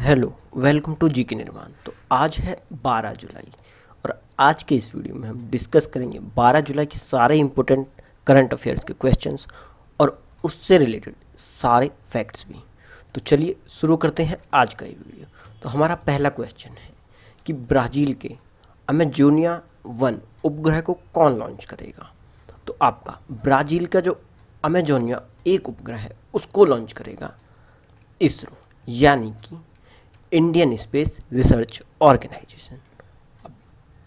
Hello, welcome to जी के निर्माण। तो आज है 12 जुलाई और आज के इस वीडियो में हम डिस्कस करेंगे 12 जुलाई के सारे इम्पोर्टेंट करंट अफेयर्स के क्वेश्चंस और उससे रिलेटेड सारे फैक्ट्स भी। तो चलिए शुरू करते हैं आज का ये वीडियो। तो हमारा पहला क्वेश्चन है कि ब्राज़ील के अमेजोनिया 1 उपग्रह को कौन लॉन्च करेगा। तो आपका ब्राज़ील का जो अमेजोनिया 1 उपग्रह है उसको लॉन्च करेगा इसरो, यानी कि Indian space research organisation,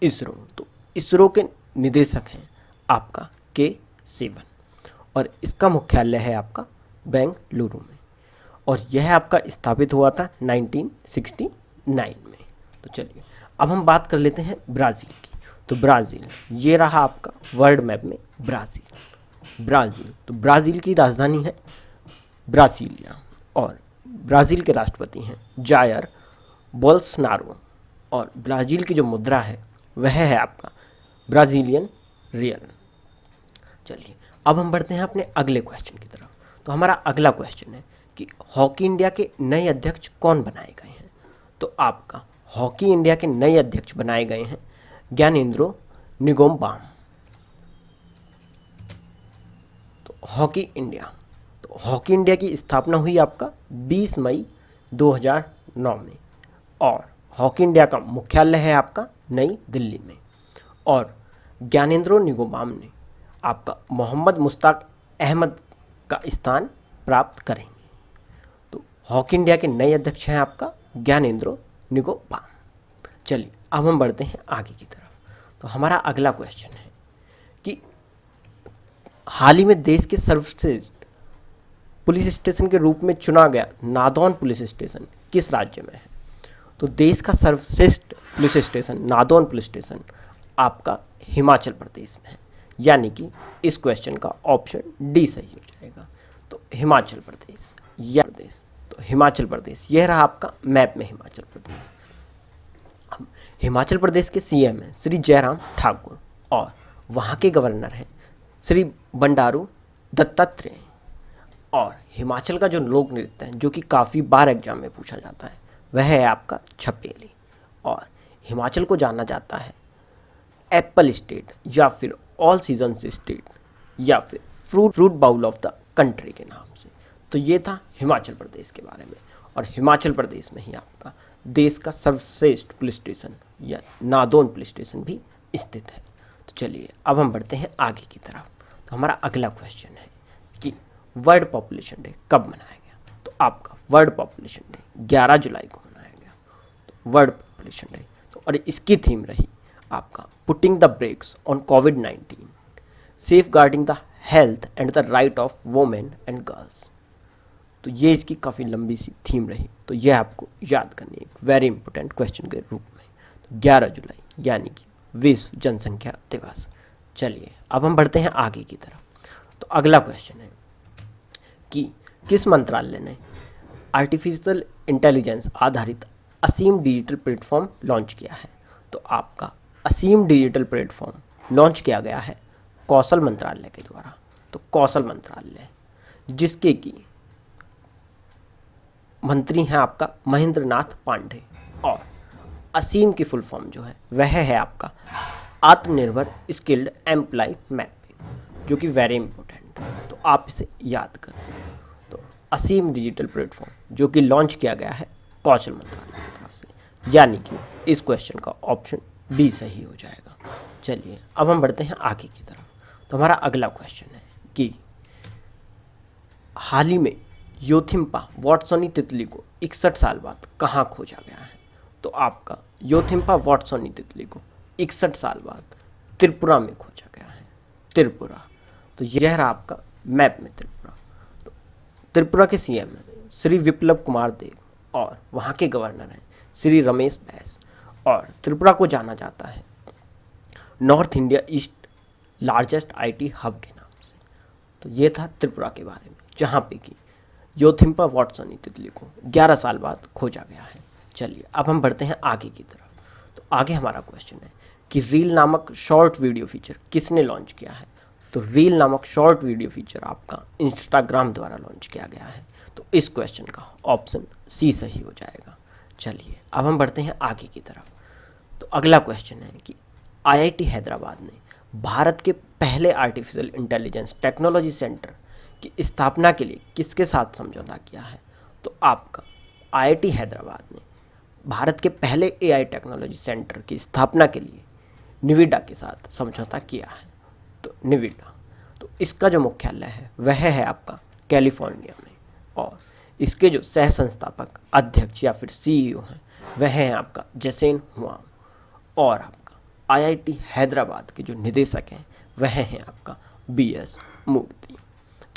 ISRO. तो इसरो के निदेशक हैं आपका के सिवन और इसका मुख्यालय है आपका बेंगलुरु में और यह आपका स्थापित हुआ था 1969 में। तो चलिए अब हम बात कर लेते हैं ब्राज़ील की। तो ब्राज़ील ये रहा आपका वर्ल्ड मैप में ब्राज़ील। तो ब्राज़ील की राजधानी है ब्रासिलिया और ब्राज़ील के राष्ट्रपति हैं जायर बोल्सनारो और ब्राज़ील की जो मुद्रा है वह है आपका ब्राज़ीलियन रियल। चलिए अब हम बढ़ते हैं अपने अगले क्वेश्चन की तरफ। तो हमारा अगला क्वेश्चन है कि हॉकी इंडिया के नए अध्यक्ष कौन बनाए गए हैं। तो आपका हॉकी इंडिया के नए अध्यक्ष बनाए गए हैं ज्ञानेंद्रो निंगोमबाम। तो हॉकी इंडिया की स्थापना हुई आपका 20 मई 2009 में और हॉकी इंडिया का मुख्यालय है आपका नई दिल्ली में और ज्ञानेंद्रो निंगोमबाम ने आपका मोहम्मद मुश्ताक अहमद का स्थान प्राप्त करेंगे। तो हॉकी इंडिया के नए अध्यक्ष हैं आपका ज्ञानेंद्रो निंगोमबाम। चलिए अब हम बढ़ते हैं आगे की तरफ। तो हमारा अगला क्वेश्चन है कि हाल ही में देश के सर्वश्रेष्ठ पुलिस स्टेशन के रूप में चुना गया नादौन पुलिस स्टेशन किस राज्य में है। तो देश का सर्वश्रेष्ठ police station Nadaun police station आपका हिमाचल प्रदेश में है, यानी कि इस क्वेश्चन का ऑप्शन डी सही हो जाएगा। तो हिमाचल प्रदेश तो हिमाचल प्रदेश यह रहा आपका मैप में हिमाचल प्रदेश। अब हिमाचल प्रदेश के सीएम हैं श्री जयराम ठाकुर और वहाँ के गवर्नर हैं श्री बंडारू दत्तात्रेय। और हिमाचल का जो लोक नृत्य है जो कि काफ़ी बार एग्जाम में पूछा जाता है वह है आपका छपेली और हिमाचल को जाना जाता है एप्पल स्टेट या फिर ऑल सीजन स्टेट या फिर fruit bowl of the country के नाम से। तो ये था हिमाचल प्रदेश के बारे में और हिमाचल प्रदेश में ही आपका देश का सर्वश्रेष्ठ पुलिस स्टेशन या नादौन पुलिस स्टेशन भी स्थित है। तो चलिए अब हम बढ़ते हैं आगे की तरफ। तो हमारा अगला क्वेश्चन है कि वर्ल्ड पॉपुलेशन डे कब मनाया गया। तो आपका वर्ल्ड पॉपुलेशन डे 11 जुलाई को मनाया गया। तो वर्ल्ड पॉपुलेशन डे तो और इसकी थीम रही आपका पुटिंग द ब्रेक्स ऑन कोविड-19, safeguarding the health and the right of women and girls. तो ये इसकी काफ़ी लंबी सी थीम रही, तो यह आपको याद करनी है एक वेरी इंपॉर्टेंट क्वेश्चन के रूप में। तो 11 जुलाई यानी कि विश्व जनसंख्या दिवस। चलिए अब हम बढ़ते हैं आगे की तरफ। तो अगला क्वेश्चन है कि किस मंत्रालय ने आर्टिफिशियल इंटेलिजेंस आधारित असीम डिजिटल प्लेटफॉर्म लॉन्च किया है। तो आपका असीम डिजिटल प्लेटफॉर्म लॉन्च किया गया है कौशल मंत्रालय के द्वारा। तो कौशल मंत्रालय जिसके की मंत्री हैं आपका महेंद्र नाथ पांडे और असीम की फुल फॉर्म जो है वह है आपका आत्मनिर्भर स्किल्ड एम्प्लॉय मैपिंग, जो कि वेरी इंपॉर्टेंट है, तो आप इसे याद करें। तो असीम डिजिटल प्लेटफॉर्म जो कि लॉन्च किया गया है कौशल मंत्रालय की तरफ से, यानी कि इस क्वेश्चन का ऑप्शन बी सही हो जाएगा। चलिए अब हम बढ़ते हैं आगे की तरफ। तो हमारा अगला क्वेश्चन है कि हाल ही में योथिम्पा वाटसोनी तितली को 61 साल बाद कहाँ खोजा गया है। तो आपका योथिम्पा वाटसोनी तितली को 61 साल बाद त्रिपुरा में खोजा गया है। त्रिपुरा तो यह रहा आपका मैप में त्रिपुरा। तो त्रिपुरा के सीएम हैं श्री विप्लव कुमार देव और वहाँ के गवर्नर हैं श्री रमेश बैस और त्रिपुरा को जाना जाता है north India east largest IT hub के नाम से। तो ये था त्रिपुरा के बारे में, जहाँ पे कि योथिम्पा वाटसोनी तितली को 11 साल बाद खोजा गया है। चलिए अब हम बढ़ते हैं आगे की तरफ। तो आगे हमारा क्वेश्चन है कि रील नामक शॉर्ट वीडियो फीचर किसने लॉन्च किया है। तो रील नामक शॉर्ट वीडियो फीचर आपका इंस्टाग्राम द्वारा लॉन्च किया गया है। तो इस क्वेश्चन का ऑप्शन सी सही हो जाएगा। चलिए अब हम बढ़ते हैं आगे की तरफ। तो अगला क्वेश्चन है कि आईआईटी हैदराबाद ने भारत के पहले आर्टिफिशियल इंटेलिजेंस टेक्नोलॉजी सेंटर की स्थापना के लिए किसके साथ समझौता किया है? तो आपका आईआईटी हैदराबाद ने भारत के पहले एआई टेक्नोलॉजी सेंटर की स्थापना के लिए निविडा के साथ समझौता किया है। तो निविडा, तो इसका जो मुख्यालय है वह है आपका कैलिफोर्निया में, और इसके जो सह संस्थापक अध्यक्ष या फिर सीईओ हैं वह हैं आपका जैसेन हुआंग, और आपका आईआईटी हैदराबाद के जो निदेशक हैं वह हैं आपका बीएस मूर्ति।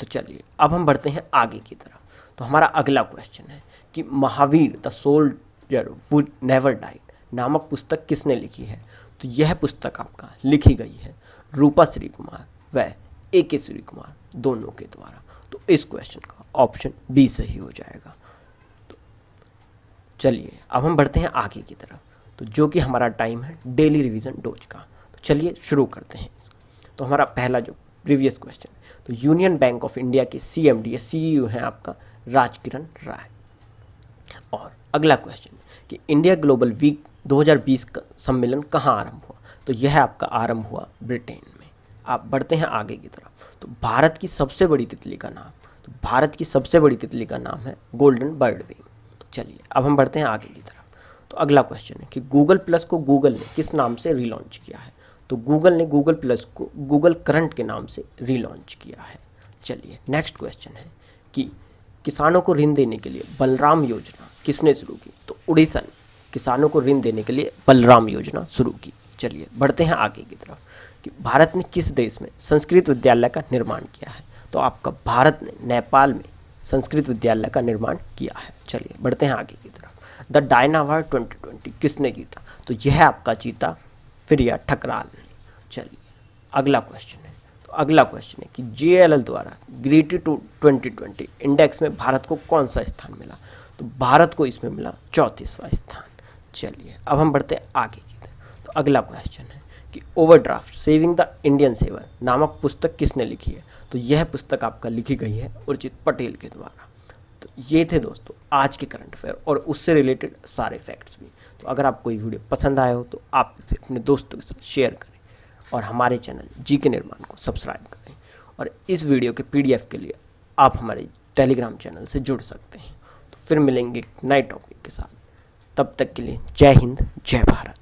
तो चलिए अब हम बढ़ते हैं आगे की तरफ। तो हमारा अगला क्वेश्चन है कि Mahavir the soldier would never died नामक पुस्तक किसने लिखी है? तो यह पुस्तक आपका लिखी गई है रूपा श्री कुमार व AK श्री कुमार दोनों के द्वारा। तो इस क्वेश्चन का ऑप्शन बी सही हो जाएगा। तो चलिए अब हम बढ़ते हैं आगे की तरफ, तो जो कि हमारा टाइम है डेली रिवीजन डोज का। तो चलिए शुरू करते हैं इसको। तो हमारा पहला जो प्रीवियस क्वेश्चन, तो यूनियन बैंक ऑफ इंडिया के CMD या CEO हैं आपका राजकिरण राय। और अगला क्वेश्चन है कि इंडिया ग्लोबल वीक 2020 का सम्मेलन कहाँ आरंभ हुआ? तो यह आपका आरंभ हुआ ब्रिटेन में। आप बढ़ते हैं आगे की तरफ। तो भारत की सबसे बड़ी तितली का नाम, तो भारत की सबसे बड़ी तितली का नाम है गोल्डन बर्डविंग। चलिए अब हम बढ़ते हैं आगे की तरफ। तो अगला क्वेश्चन है कि गूगल प्लस को गूगल ने किस नाम से रीलॉन्च किया है? तो गूगल ने गूगल प्लस को गूगल करंट के नाम से रीलॉन्च किया है। चलिए नेक्स्ट क्वेश्चन है कि किसानों को ऋण देने के लिए बलराम योजना किसने शुरू की? तो उड़ीसा ने किसानों को ऋण देने के लिए बलराम योजना शुरू की। चलिए बढ़ते हैं आगे की तरफ कि भारत ने किस देश में संस्कृत विद्यालय का निर्माण किया है? तो आपका भारत ने नेपाल में संस्कृत विद्यालय का निर्माण किया है। चलिए बढ़ते हैं आगे की तरफ। द डायना अवार्ड 2020 किसने जीता? तो यह आपका जीता फिरिया ठकराल ने। चलिए अगला क्वेश्चन है। तो अगला क्वेश्चन है कि JLL द्वारा ग्रीटी टू 2020 इंडेक्स में भारत को कौन सा स्थान मिला? तो भारत को इसमें मिला 34वां स्थान। चलिए अब हम बढ़ते हैं आगे की तरफ। तो अगला क्वेश्चन है कि overdraft saving the Indian saver नामक पुस्तक किसने लिखी है? तो यह पुस्तक आपका लिखी गई है उर्जित पटेल के द्वारा। तो ये थे दोस्तों आज के करंट अफेयर और उससे रिलेटेड सारे फैक्ट्स भी। तो अगर आपको ये वीडियो पसंद आया हो तो आप इसे अपने दोस्तों के साथ शेयर करें और हमारे चैनल GK निर्माण को सब्सक्राइब करें। और इस वीडियो के PDF के लिए आप हमारे टेलीग्राम चैनल से जुड़ सकते हैं। तो फिर मिलेंगे एक नए टॉपिक के साथ। तब तक के लिए जय हिंद, जय भारत।